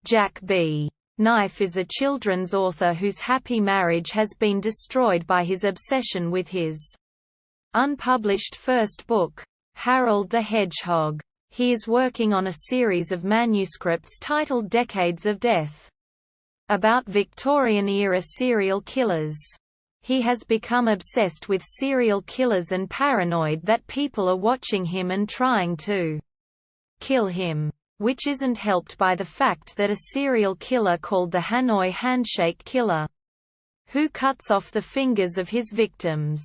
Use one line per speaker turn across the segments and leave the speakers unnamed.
Jack B. Knife is a children's author whose happy marriage has been destroyed by his obsession with his unpublished first book, Harold the Hedgehog. He is working on a series of manuscripts titled Decades of Death, about Victorian-era serial killers. He has become obsessed with serial killers and paranoid that people are watching him and trying to kill him, which isn't helped by the fact that a serial killer called the Hanoi Handshake Killer, who cuts off the fingers of his victims,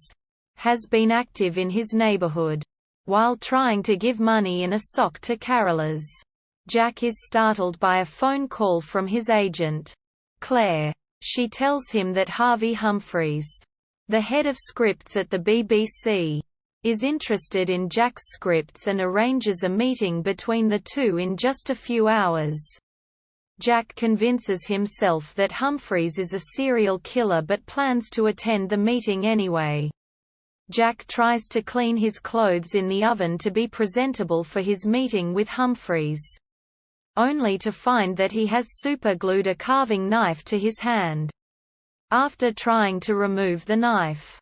has been active in his neighborhood while trying to give money in a sock to carolers. Jack is startled by a phone call from his agent, Claire. She tells him that Harvey Humphreys, the head of scripts at the BBC, is interested in Jack's scripts and arranges a meeting between the two in just a few hours. Jack convinces himself that Humphreys is a serial killer but plans to attend the meeting anyway. Jack tries to clean his clothes in the oven to be presentable for his meeting with Humphreys, only to find that he has superglued a carving knife to his hand. After trying to remove the knife,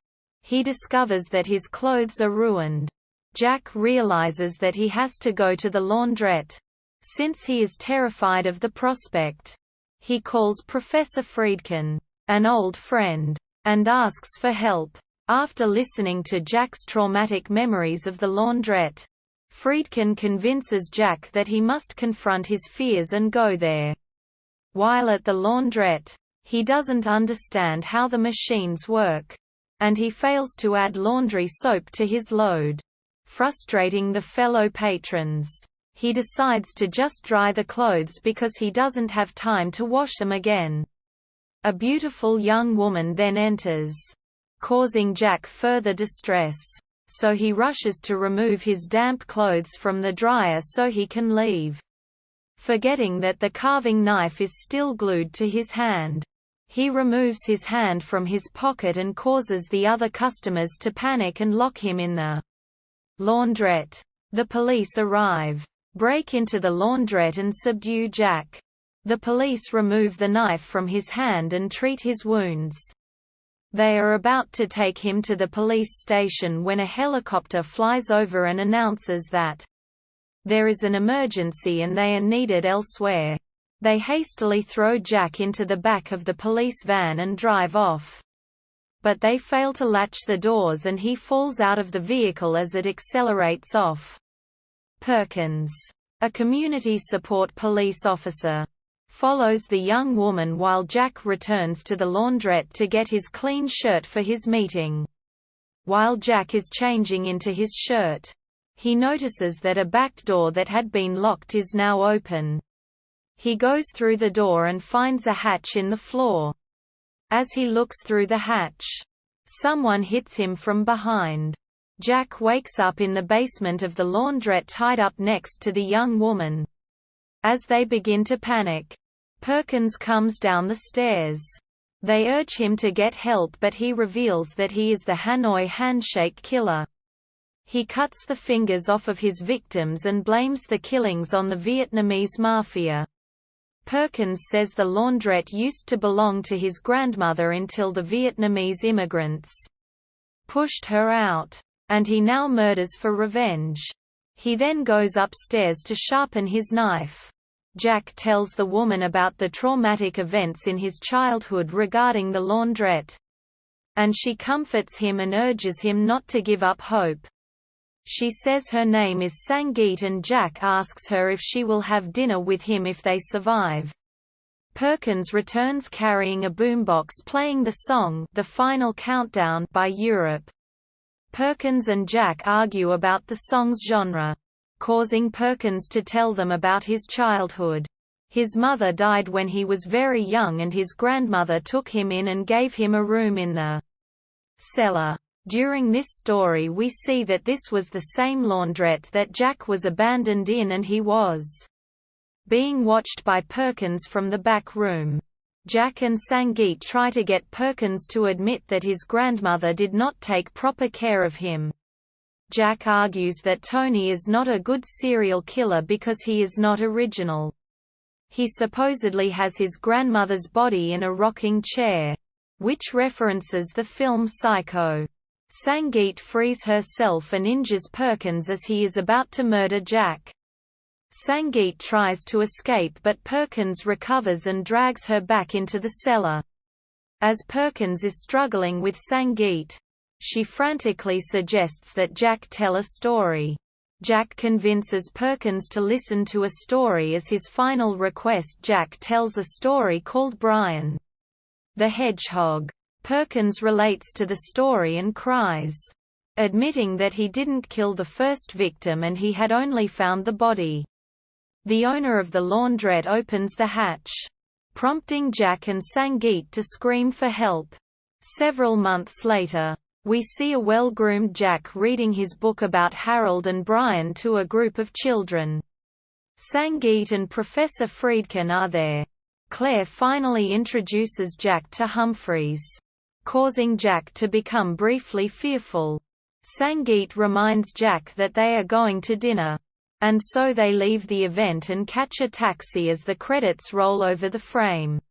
he discovers that his clothes are ruined. Jack realizes that he has to go to the laundrette. Since he is terrified of the prospect, he calls Professor Friedkin, an old friend, and asks for help. After listening to Jack's traumatic memories of the laundrette, Friedkin convinces Jack that he must confront his fears and go there. While at the laundrette, he doesn't understand how the machines work, and he fails to add laundry soap to his load, frustrating the fellow patrons. He decides to just dry the clothes because he doesn't have time to wash them again. A beautiful young woman then enters, causing Jack further distress, so he rushes to remove his damp clothes from the dryer so he can leave. Forgetting that the carving knife is still glued to his hand, he removes his hand from his pocket and causes the other customers to panic and lock him in the laundrette. The police arrive, break into the laundrette and subdue Jack. The police remove the knife from his hand and treat his wounds. They are about to take him to the police station when a helicopter flies over and announces that there is an emergency and they are needed elsewhere. They hastily throw Jack into the back of the police van and drive off. But they fail to latch the doors and he falls out of the vehicle as it accelerates off. Perkins, a community support police officer, follows the young woman while Jack returns to the laundrette to get his clean shirt for his meeting. While Jack is changing into his shirt, he notices that a back door that had been locked is now open. He goes through the door and finds a hatch in the floor. As he looks through the hatch, someone hits him from behind. Jack wakes up in the basement of the laundrette tied up next to the young woman. As they begin to panic, Perkins comes down the stairs. They urge him to get help but he reveals that he is the Hanoi Handshake Killer. He cuts the fingers off of his victims and blames the killings on the Vietnamese mafia. Perkins says the laundrette used to belong to his grandmother until the Vietnamese immigrants pushed her out, and he now murders for revenge. He then goes upstairs to sharpen his knife. Jack tells the woman about the traumatic events in his childhood regarding the laundrette, and she comforts him and urges him not to give up hope. She says her name is Sangeet and Jack asks her if she will have dinner with him if they survive. Perkins returns carrying a boombox playing the song The Final Countdown by Europe. Perkins and Jack argue about the song's genre, causing Perkins to tell them about his childhood. His mother died when he was very young and his grandmother took him in and gave him a room in the cellar. During this story we see that this was the same laundrette that Jack was abandoned in and he was being watched by Perkins from the back room. Jack and Sangeet try to get Perkins to admit that his grandmother did not take proper care of him. Jack argues that Tony is not a good serial killer because he is not original. He supposedly has his grandmother's body in a rocking chair, which references the film Psycho. Sangeet frees herself and injures Perkins as he is about to murder Jack. Sangeet tries to escape but Perkins recovers and drags her back into the cellar. As Perkins is struggling with Sangeet, she frantically suggests that Jack tell a story. Jack convinces Perkins to listen to a story as his final request. Jack tells a story called Brian the Hedgehog. Perkins relates to the story and cries, admitting that he didn't kill the first victim and he had only found the body. The owner of the laundrette opens the hatch, prompting Jack and Sangeet to scream for help. Several months later, we see a well-groomed Jack reading his book about Harold and Brian to a group of children. Sangeet and Professor Friedkin are there. Claire finally introduces Jack to Humphreys, causing Jack to become briefly fearful. Sangeet reminds Jack that they are going to dinner, and so they leave the event and catch a taxi as the credits roll over the frame.